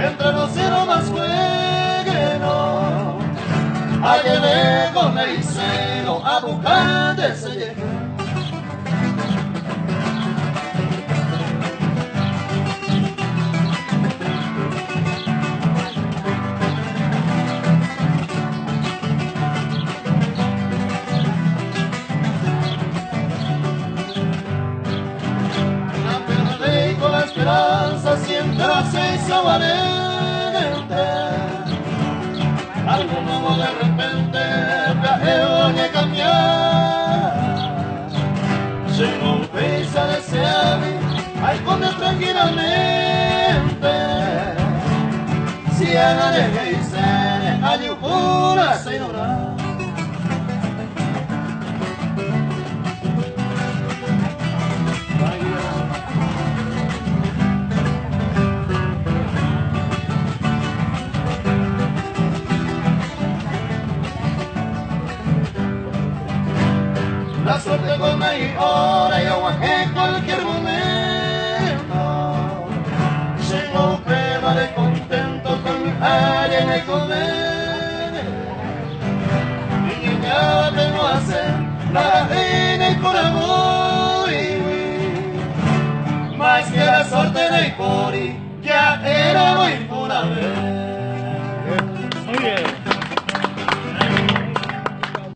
entre los cielos más bueno, allá lejos me hicieron a buscar de ese. Esperanza siempre se hizo valiente. Algo nuevo de repente viajero que cambiar. Sin un pisa deseable, hay comer tranquilamente. Si Ana deja y se hay una señora. La suerte con ahí ahora y aguajé cualquier momento. Llego prueba de contento con alguien de comer. Y ya tengo a hacer la reina y por amor. Más que la suerte de Cori, ya era muy